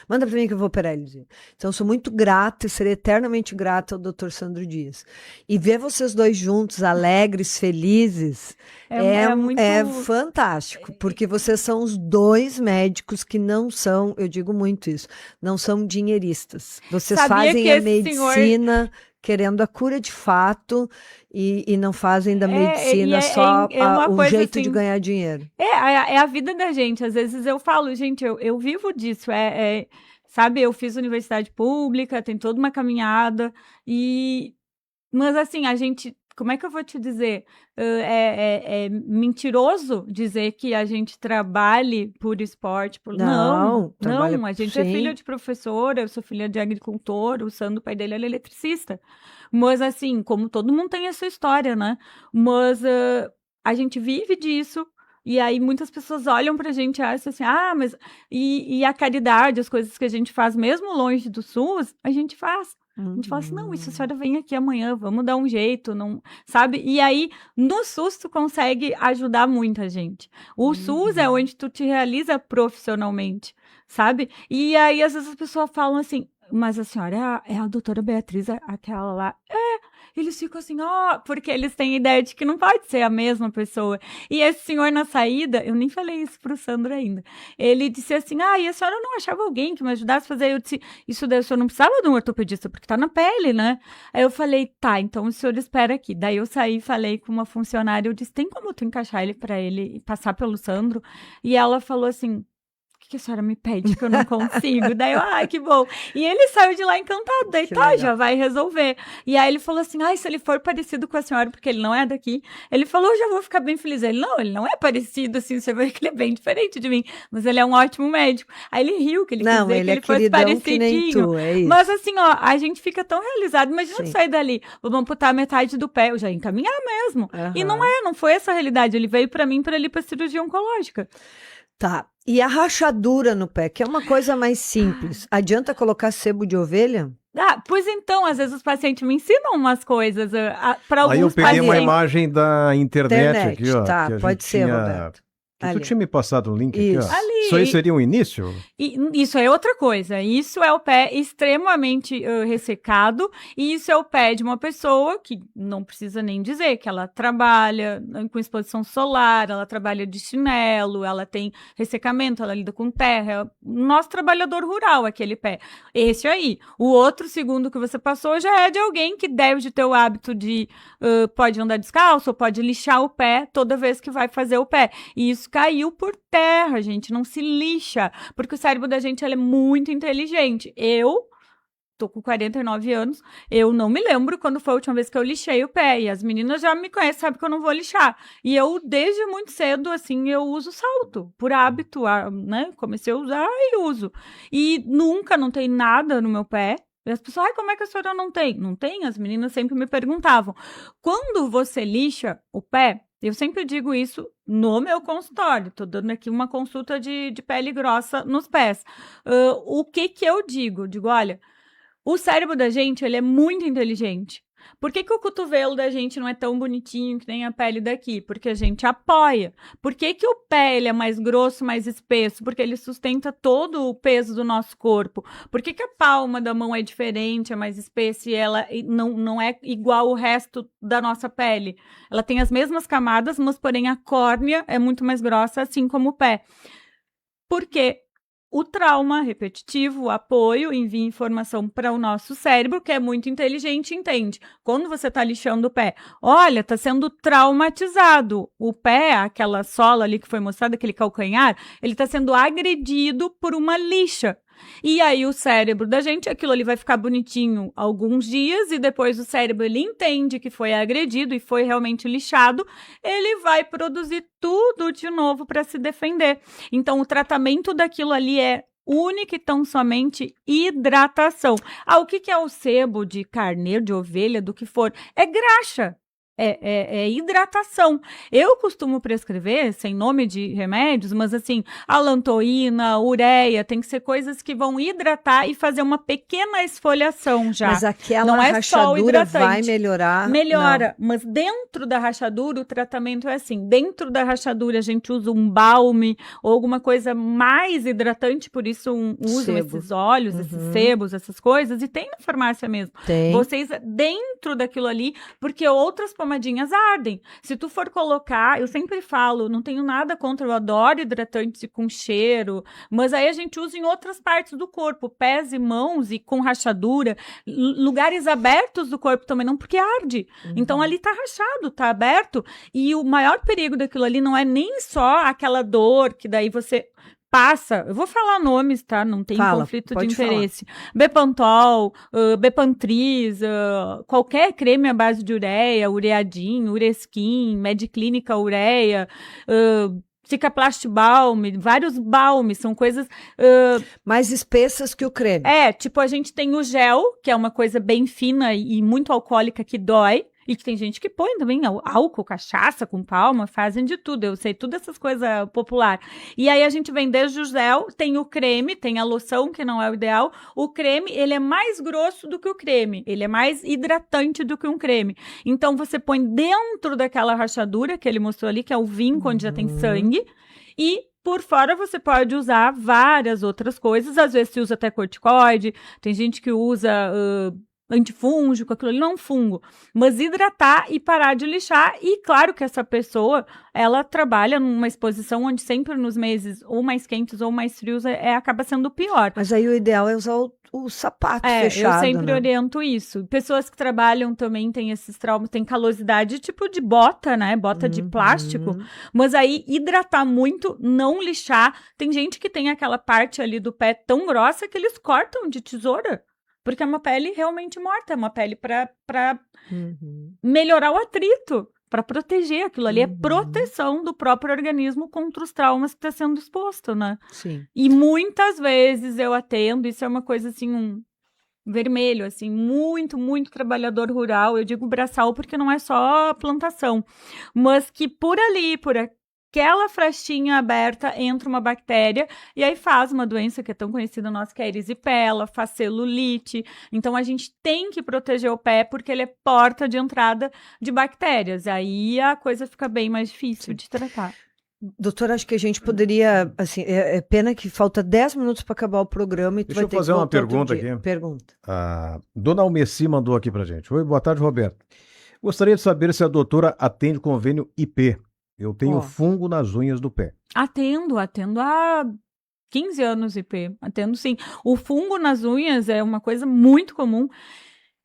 Manda pra mim que eu vou operar, ele dizia. Então, eu sou muito grata e serei eternamente grata ao Dr. Sandro Dias. E ver vocês dois juntos, alegres, felizes, é fantástico, porque vocês são os dois médicos que não são, eu digo muito isso, não são dinheiristas. Vocês fazem a medicina querendo a cura de fato e não fazem da medicina só o jeito de ganhar dinheiro. É a vida da gente. Às vezes eu falo, gente, eu vivo disso. Sabe, eu fiz universidade pública, tem toda uma caminhada. Mas assim, a gente... Como é que eu vou te dizer? É mentiroso dizer que a gente trabalhe por esporte. Não, a gente é filha de professora, eu sou filha de agricultor, o Sandro, o pai dele, é eletricista. Mas assim, como todo mundo tem a sua história, né? Mas a gente vive disso. E aí muitas pessoas olham pra gente e acham assim, mas... E a caridade, as coisas que a gente faz, mesmo longe do SUS, a gente faz. A gente fala assim, não, isso a senhora vem aqui amanhã, vamos dar um jeito, não, sabe? E aí, no SUS, tu consegue ajudar muita gente. O SUS é onde tu te realiza profissionalmente, sabe? E aí, às vezes, as pessoas falam assim, mas a senhora é a doutora Beatriz, aquela lá. Eles ficam assim, porque eles têm ideia de que não pode ser a mesma pessoa. E esse senhor na saída, eu nem falei isso pro Sandro ainda, ele disse assim, e a senhora não achava alguém que me ajudasse a fazer? Eu disse, isso daí o senhor não precisava de um ortopedista, porque tá na pele, né? Aí eu falei, tá, então o senhor espera aqui. Daí eu saí e falei com uma funcionária, eu disse, tem como tu encaixar ele pra ele e passar pelo Sandro? E ela falou assim, que a senhora me pede que eu não consigo? Daí eu, que bom. E ele saiu de lá encantado, daí já vai resolver. E aí ele falou assim, se ele for parecido com a senhora, porque ele não é daqui, ele falou, eu já vou ficar bem feliz. Ele não é parecido, assim, você vê que ele é bem diferente de mim, mas ele é um ótimo médico. Aí ele riu, que ele quis dizer que ele fosse parecidinho. Mas assim, a gente fica tão realizado, imagina tu sair dali, vamos amputar metade do pé, eu já ia encaminhar mesmo. E não foi essa a realidade, ele veio pra mim, pra ir pra cirurgia oncológica. Tá. E a rachadura no pé, que é uma coisa mais simples. Adianta colocar sebo de ovelha? Pois então, às vezes os pacientes me ensinam umas coisas para alguns pacientes. Aí eu peguei uma imagem da internet aqui, ó. Tá, pode ser, Roberto. Tu tinha me passado o link aqui, ó. Isso aí seria um início? Isso é outra coisa. Isso é o pé extremamente ressecado. E isso é o pé de uma pessoa que não precisa nem dizer que ela trabalha com exposição solar, ela trabalha de chinelo, ela tem ressecamento, ela lida com terra. Nosso trabalhador rural, aquele pé. Esse aí. O outro segundo que você passou já é de alguém que deve de ter o hábito de pode andar descalço ou pode lixar o pé toda vez que vai fazer o pé. E isso caiu por terra, gente, não se lixa, porque o cérebro da gente ele é muito inteligente. Eu tô com 49 anos, eu não me lembro quando foi a última vez que eu lixei o pé, e as meninas já me conhecem, sabem que eu não vou lixar. E eu, desde muito cedo, assim, eu uso salto, por hábito, né? Comecei a usar e uso. E não tem nada no meu pé. E as pessoas, como é que a senhora não tem? Não tem? As meninas sempre me perguntavam. Quando você lixa o pé, eu sempre digo isso no meu consultório, tô dando aqui uma consulta de pele grossa nos pés. O que eu digo? Digo, olha, o cérebro da gente, ele é muito inteligente. Por que o cotovelo da gente não é tão bonitinho que nem a pele daqui? Porque a gente apoia. Por que o pé ele é mais grosso, mais espesso? Porque ele sustenta todo o peso do nosso corpo. Por que a palma da mão é diferente, é mais espessa e ela não é igual ao resto da nossa pele? Ela tem as mesmas camadas, mas porém a córnea é muito mais grossa, assim como o pé. Porque o trauma repetitivo, o apoio, envia informação para o nosso cérebro, que é muito inteligente, entende? Quando você está lixando o pé, olha, está sendo traumatizado. O pé, aquela sola ali que foi mostrada, aquele calcanhar, ele está sendo agredido por uma lixa. E aí o cérebro da gente, aquilo ali vai ficar bonitinho alguns dias e depois o cérebro, ele entende que foi agredido e foi realmente lixado, ele vai produzir tudo de novo para se defender. Então o tratamento daquilo ali é única e tão somente hidratação. O que é o sebo de carneiro, de ovelha, do que for? É graxa. É hidratação. Eu costumo prescrever, sem nome de remédios, mas assim, alantoína, ureia, tem que ser coisas que vão hidratar e fazer uma pequena esfoliação já. Mas aquela rachadura vai melhorar? Melhora, mas dentro da rachadura o tratamento é assim, dentro da rachadura a gente usa um balme ou alguma coisa mais hidratante, por isso usam esses óleos, esses sebos, essas coisas, e tem na farmácia mesmo. Tem. Vocês, dentro daquilo ali, porque outras pomadinhas ardem. Se tu for colocar, eu sempre falo, não tenho nada contra, eu adoro hidratantes com cheiro, mas aí a gente usa em outras partes do corpo, pés e mãos e com rachadura, lugares abertos do corpo também não, porque arde. Então ali tá rachado, tá aberto, e o maior perigo daquilo ali não é nem só aquela dor que daí você passa, eu vou falar nomes, tá? Não tem conflito de interesse. Falar. Bepantol, Bepantris, qualquer creme à base de ureia, Ureadin, Ureskin, Mediclínica Ureia, Cicaplast Balm, vários balmes, são coisas... mais espessas que o creme. Tipo, a gente tem o gel, que é uma coisa bem fina e muito alcoólica que dói. E que tem gente que põe também álcool, cachaça com palma, fazem de tudo. Eu sei tudo essas coisas popular. E aí a gente vem desde o gel, tem o creme, tem a loção, que não é o ideal. O creme, ele é mais grosso do que o creme. Ele é mais hidratante do que um creme. Então, você põe dentro daquela rachadura que ele mostrou ali, que é o vinco, onde já tem sangue. E por fora você pode usar várias outras coisas. Às vezes se usa até corticoide. Tem gente que usa... antifúngico, aquilo ali não é um fungo, mas hidratar e parar de lixar. E claro que essa pessoa, ela trabalha numa exposição onde sempre nos meses ou mais quentes ou mais frios acaba sendo pior. Mas aí o ideal é usar o sapato fechado, eu sempre oriento isso. Pessoas que trabalham também têm esses traumas, tem calosidade tipo de bota, né? Bota de plástico. Mas aí hidratar muito, não lixar. Tem gente que tem aquela parte ali do pé tão grossa que eles cortam de tesoura. Porque é uma pele realmente morta, é uma pele para melhorar o atrito, para proteger. Aquilo ali é proteção do próprio organismo contra os traumas que está sendo exposto, né? Sim. E muitas vezes eu atendo, isso é uma coisa assim, vermelho, assim, muito, muito trabalhador rural. Eu digo braçal porque não é só plantação, mas que por ali, aquela frestinha aberta, entra uma bactéria e aí faz uma doença que é tão conhecida nossa, que é a erisipela, faz celulite. Então, a gente tem que proteger o pé porque ele é porta de entrada de bactérias. Aí a coisa fica bem mais difícil de tratar. Doutora, acho que a gente poderia, assim, é pena que falta 10 minutos para acabar o programa e tu Deixa vai eu ter fazer que uma pergunta aqui. Pergunta. Dona Almeci mandou aqui pra gente. Oi, boa tarde, Roberto. Gostaria de saber se a doutora atende convênio IP. Eu tenho fungo nas unhas do pé. Atendo há 15 anos, IP. Atendo sim. O fungo nas unhas é uma coisa muito comum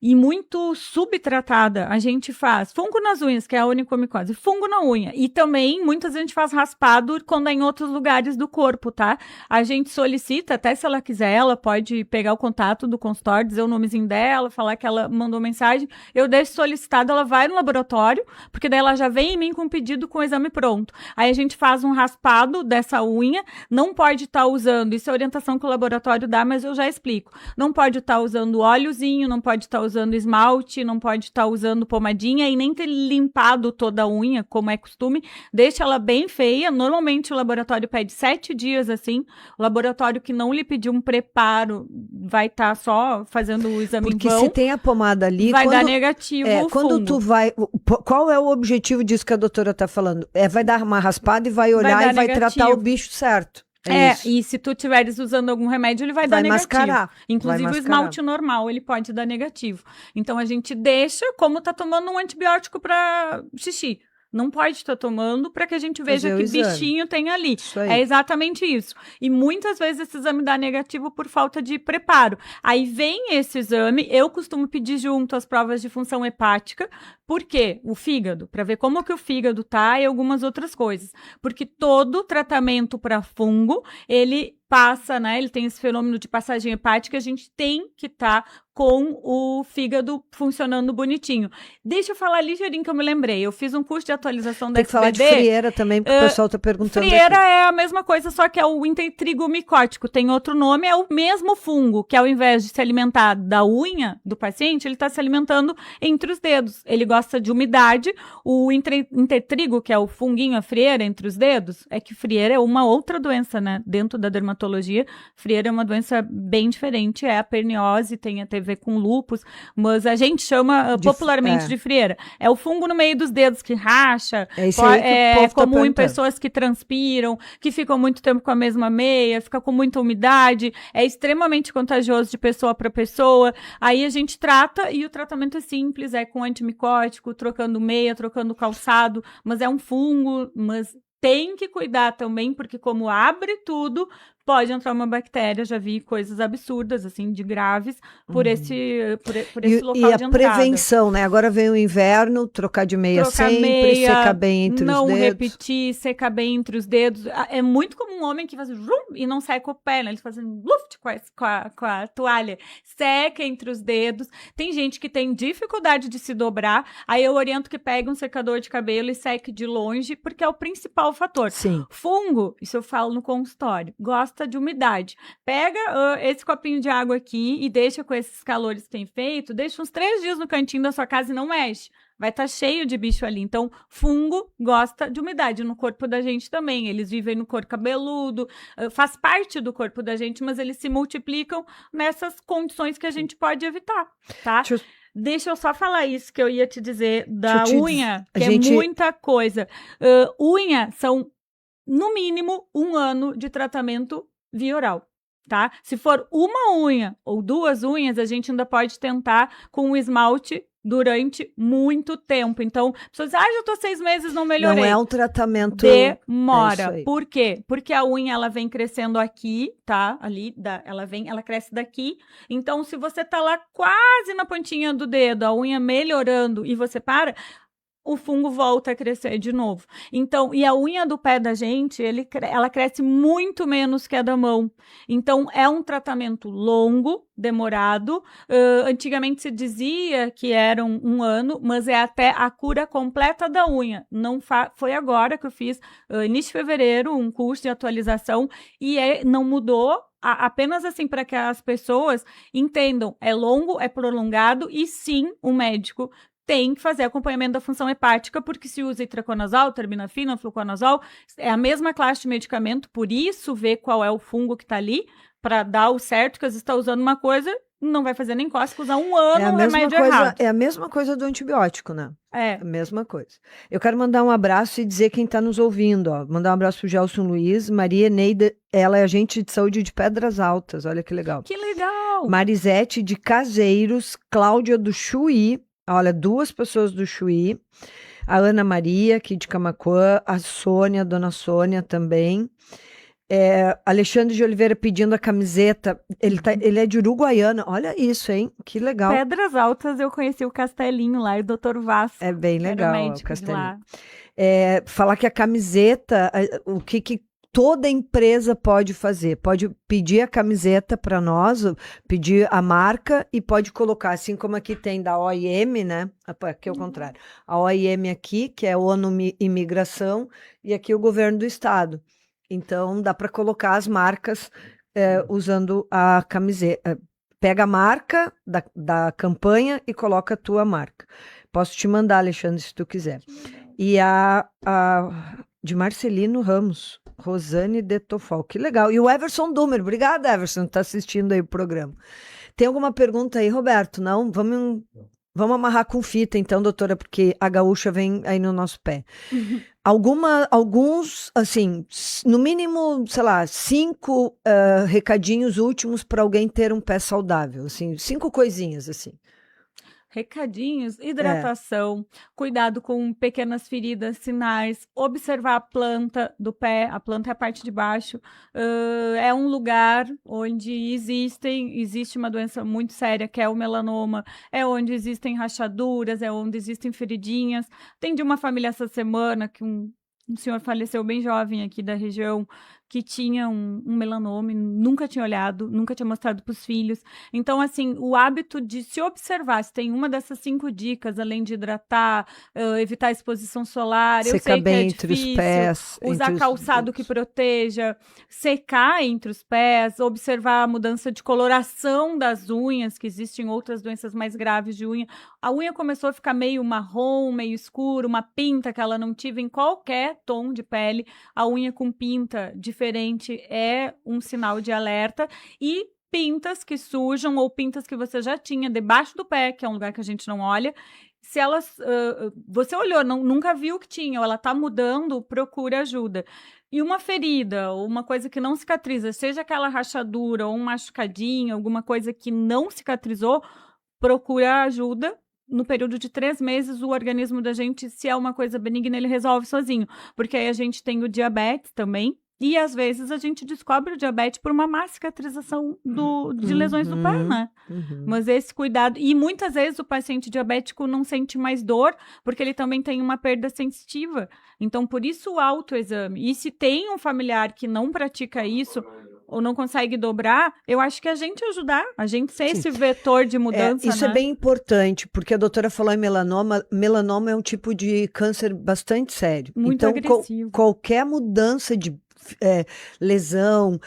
e muito subtratada. A gente faz fungo nas unhas, que é a onicomicose, fungo na unha. E também, muitas vezes, a gente faz raspado quando é em outros lugares do corpo, tá? A gente solicita, até se ela quiser, ela pode pegar o contato do consultório, dizer o nomezinho dela, falar que ela mandou mensagem. Eu deixo solicitado, ela vai no laboratório, porque daí ela já vem em mim com um pedido com o exame pronto. Aí a gente faz um raspado dessa unha, não pode estar usando, isso é a orientação que o laboratório dá, mas eu já explico. Não pode estar usando óleozinho, não pode estar usando usando esmalte, não pode estar usando pomadinha e nem ter limpado toda a unha, como é costume. Deixa ela bem feia. Normalmente o laboratório pede 7 dias, assim. O laboratório que não lhe pediu um preparo vai estar só fazendo o exame porque em vão. Se tem a pomada ali... Vai dar negativo o quando fungo. Tu vai... Qual é o objetivo disso que a doutora está falando? Vai dar uma raspada e vai olhar e vai tratar o bicho certo. E se tu tiveres usando algum remédio, ele vai dar negativo. Mascarar. Inclusive o esmalte normal, ele pode dar negativo. Então a gente deixa como tá tomando um antibiótico para xixi. Não pode estar tomando para que a gente veja que bichinho tem ali. É exatamente isso. E muitas vezes esse exame dá negativo por falta de preparo. Aí vem esse exame, eu costumo pedir junto as provas de função hepática. Por quê? O fígado, para ver como que o fígado tá e algumas outras coisas. Porque todo tratamento para fungo, ele passa, né? Ele tem esse fenômeno de passagem hepática, a gente tem que estar com o fígado funcionando bonitinho. Deixa eu falar ligeirinho que eu me lembrei. Eu fiz um curso de atualização da SBD. Tem que falar de frieira também, porque o pessoal está perguntando frieira aqui. É a mesma coisa, só que é o intertrigo micótico. Tem outro nome, é o mesmo fungo, que ao invés de se alimentar da unha do paciente, ele está se alimentando entre os dedos. Ele gosta de umidade. O intertrigo, que é o funguinho, a frieira entre os dedos, é que frieira é uma outra doença, né? Dentro da dermatologia, frieira é uma doença bem diferente, é a perniose, tem a ver com lúpus, mas a gente chama popularmente de frieira. É o fungo no meio dos dedos que racha, é comum em pessoas que transpiram, que ficam muito tempo com a mesma meia, fica com muita umidade, é extremamente contagioso de pessoa para pessoa. Aí a gente trata e o tratamento é simples, é com antimicótico, trocando meia, trocando calçado, mas é um fungo, mas tem que cuidar também, porque como abre tudo, pode entrar uma bactéria. Já vi coisas absurdas, assim, de graves, por esse local de entrada. E a prevenção, né? Agora vem o inverno, trocar de meia sempre, secar bem entre os dedos. Não repetir, secar bem entre os dedos. É muito comum um homem que faz e não seca o pé, né? Eles fazem luft com a toalha. Seca entre os dedos. Tem gente que tem dificuldade de se dobrar, aí eu oriento que pegue um secador de cabelo e seque de longe, porque é o principal fator. Sim. Fungo, isso eu falo no consultório, gosta de umidade. Pega esse copinho de água aqui e deixa com esses calores que tem feito, deixa uns 3 dias no cantinho da sua casa e não mexe. Vai estar cheio de bicho ali. Então, fungo gosta de umidade no corpo da gente também. Eles vivem no couro cabeludo, faz parte do corpo da gente, mas eles se multiplicam nessas condições que a gente pode evitar, tá? Deixa eu só falar isso que eu ia te dizer da unha, que é muita coisa. Unha são, no mínimo, 1 ano de tratamento via oral, tá? Se for uma unha ou 2 unhas, a gente ainda pode tentar com o esmalte durante muito tempo. Então, pessoas dizem, já tô 6 meses, não melhorei. Não é um tratamento... Demora. Por quê? Porque a unha, ela vem crescendo aqui, tá? Ali, ela cresce daqui. Então, se você tá lá quase na pontinha do dedo, a unha melhorando e você para, o fungo volta a crescer de novo. Então, e a unha do pé da gente, ela cresce muito menos que a da mão. Então, é um tratamento longo, demorado. Antigamente se dizia que era 1 ano, mas é até a cura completa da unha. Foi agora que eu fiz, início de fevereiro, um curso de atualização e não mudou. Apenas assim para que as pessoas entendam, é longo, é prolongado e sim, o médico tem que fazer acompanhamento da função hepática, porque se usa itraconazol, terbinafina, fluconazol, é a mesma classe de medicamento, por isso ver qual é o fungo que está ali, para dar o certo, que às vezes está usando uma coisa, não vai fazer nem cócega, usar 1 ano, remédio errado. É a mesma coisa do antibiótico, né? É. A mesma coisa. Eu quero mandar um abraço e dizer quem está nos ouvindo, ó. Mandar um abraço pro Gelson Luiz, Maria Neida, ela é agente de saúde de Pedras Altas, olha que legal. Que legal! Marisete de Caseiros, Cláudia do Chuí, olha, 2 pessoas do Chuí, a Ana Maria, aqui de Camaquã, a Sônia, a dona Sônia também, Alexandre de Oliveira pedindo a camiseta, ele é de Uruguaiana, olha isso, hein, que legal. Pedras Altas, eu conheci o Castelinho lá, e o Dr. Vasco. É bem legal, o Castelinho. Falar que a camiseta, o que toda empresa pode fazer, pode pedir a camiseta para nós, pedir a marca e pode colocar, assim como aqui tem da OIM, né? Aqui é o contrário. A OIM aqui, que é ONU Imigração, e aqui o governo do estado. Então, dá para colocar as marcas usando a camiseta. pega a marca da campanha e coloca a tua marca. Posso te mandar, Alexandre, se tu quiser. E a de Marcelino Ramos, Rosane de Tofal, que legal. E o Everson Dumer, obrigada, Everson, que tá assistindo aí o programa. Tem alguma pergunta aí, Roberto? Não? Vamos amarrar com fita, então, doutora, porque a gaúcha vem aí no nosso pé. Alguns, assim, no mínimo, sei lá, 5 recadinhos últimos para alguém ter um pé saudável, assim, 5 coisinhas, assim. Recadinhos, hidratação, cuidado com pequenas feridas, sinais, observar a planta do pé, a planta é a parte de baixo, é um lugar onde existe uma doença muito séria, que é o melanoma, é onde existem rachaduras, é onde existem feridinhas. Tem de uma família essa semana que um senhor faleceu bem jovem aqui da região, que tinha um melanoma, nunca tinha olhado, nunca tinha mostrado para os filhos. Então, assim, o hábito de se observar, se tem uma dessas 5 dicas, além de hidratar, evitar a exposição solar, eu sei que é difícil, os pés, usar calçado que proteja, secar entre os pés, observar a mudança de coloração das unhas, que existem outras doenças mais graves de unha. A unha começou a ficar meio marrom, meio escuro, uma pinta que ela não tive em qualquer tom de pele, a unha com pinta diferente é um sinal de alerta, e pintas que sujam ou pintas que você já tinha debaixo do pé, que é um lugar que a gente não olha, se elas, você olhou, nunca viu que tinha, ou ela está mudando, procura ajuda. E uma ferida, ou uma coisa que não cicatriza, seja aquela rachadura ou um machucadinho, alguma coisa que não cicatrizou, procura ajuda. No período de 3 meses, o organismo da gente, se é uma coisa benigna, ele resolve sozinho. Porque aí a gente tem o diabetes também. E, às vezes, a gente descobre o diabetes por uma má cicatrização de lesões do pé, né? Mas esse cuidado... E, muitas vezes, o paciente diabético não sente mais dor, porque ele também tem uma perda sensitiva. Então, por isso, o autoexame. E se tem um familiar que não pratica isso... ou não consegue dobrar, eu acho que a gente ajudar, a gente ser esse vetor de mudança, isso né? é bem importante, porque a doutora falou em melanoma. Melanoma é um tipo de câncer bastante sério. Muito agressivo. Qualquer mudança de lesão,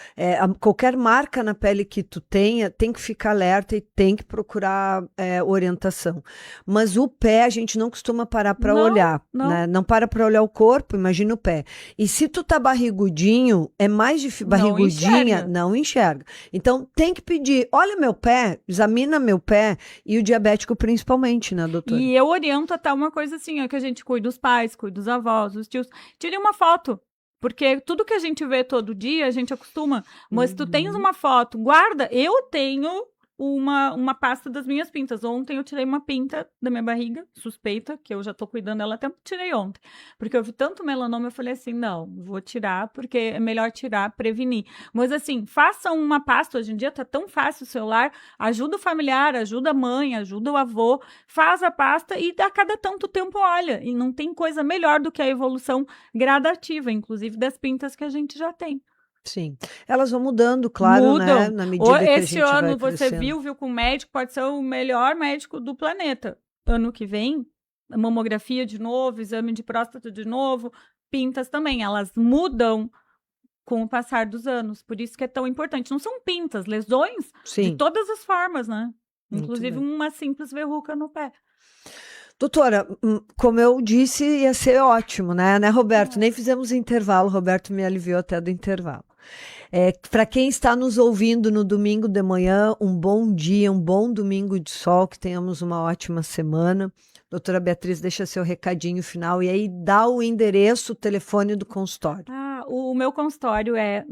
qualquer marca na pele que tu tenha, tem que ficar alerta e tem que procurar orientação. Mas o pé, a gente não costuma parar para olhar, né? Não para olhar o corpo, imagina o pé. E se tu tá barrigudinho, é mais difícil, barrigudinha, não enxerga. Então, tem que pedir, olha meu pé, examina meu pé, e o diabético principalmente, né, doutora? E eu oriento até uma coisa assim, que a gente cuida dos pais, cuida dos avós, dos tios, tire uma foto. Porque tudo que a gente vê todo dia, a gente acostuma. Mas tu tens uma foto, guarda. Eu tenho uma pasta das minhas pintas. Ontem eu tirei uma pinta da minha barriga, suspeita, que eu já tô cuidando dela até tirei ontem. Porque eu vi tanto melanoma, eu falei assim, não, vou tirar, porque é melhor tirar, prevenir. Mas assim, façam uma pasta, hoje em dia tá tão fácil o celular, ajuda o familiar, ajuda a mãe, ajuda o avô, faz a pasta e a cada tanto tempo olha. E não tem coisa melhor do que a evolução gradativa, inclusive das pintas que a gente já tem. Sim, elas vão mudando, claro, né? Na medida que a gente vai crescendo. Esse ano você viu com o médico, pode ser o melhor médico do planeta. Ano que vem, mamografia de novo, exame de próstata de novo, pintas também, elas mudam com o passar dos anos. Por isso que é tão importante. Não são pintas, lesões de todas as formas, né? Inclusive uma simples verruga no pé. Doutora, como eu disse, ia ser ótimo, né, Roberto? Nem fizemos intervalo, Roberto me aliviou até do intervalo. Para quem está nos ouvindo no domingo de manhã, um bom dia, um bom domingo de sol, que tenhamos uma ótima semana. Doutora Beatriz, deixa seu recadinho final e aí dá o endereço, o telefone do consultório. O meu consultório é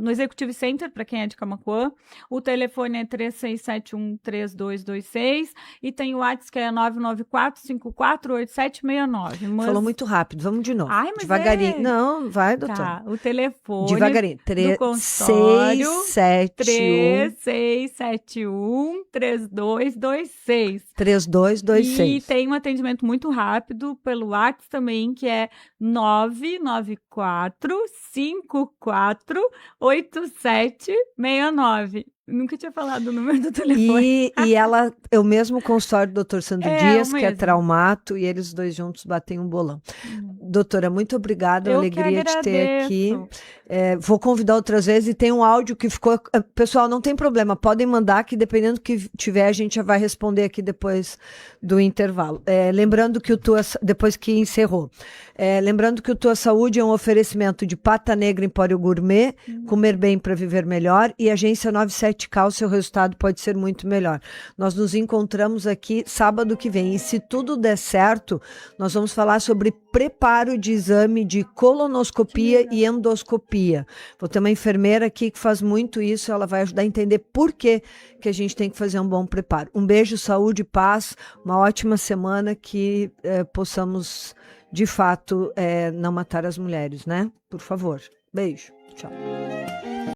no Executive Center, para quem é de Camaquã. O telefone é 3671-3226 e tem o WhatsApp que é 994-548769. Falou muito rápido, vamos de novo. Devagarinho. Não, vai, doutora. Tá, o telefone devagarinho. do consultório 3671-3226. 3226. E tem um atendimento muito rápido pelo WhatsApp também, que é 994-54-8769. Nunca tinha falado o número do telefone. E ela, é o mesmo consultório do Dr. Sandro Dias, que é traumato, e eles dois juntos batem um bolão. Doutora, muito obrigada, alegria de ter aqui. Vou convidar outras vezes, e tem um áudio que ficou... Pessoal, não tem problema, podem mandar, que dependendo do que tiver, a gente já vai responder aqui depois do intervalo. Lembrando que depois que encerrou. Lembrando que o Tua Saúde é um oferecimento de Pata Negra Empório Gourmet, comer bem para viver melhor, e Agência 97K, o seu resultado pode ser muito melhor. Nós nos encontramos aqui sábado que vem, e se tudo der certo, nós vamos falar sobre preparo de exame de colonoscopia e endoscopia. Vou ter uma enfermeira aqui que faz muito isso, ela vai ajudar a entender por que a gente tem que fazer um bom preparo. Um beijo, saúde, paz, uma ótima semana, que possamos, de fato, não matar as mulheres, né? Por favor. Beijo. Tchau.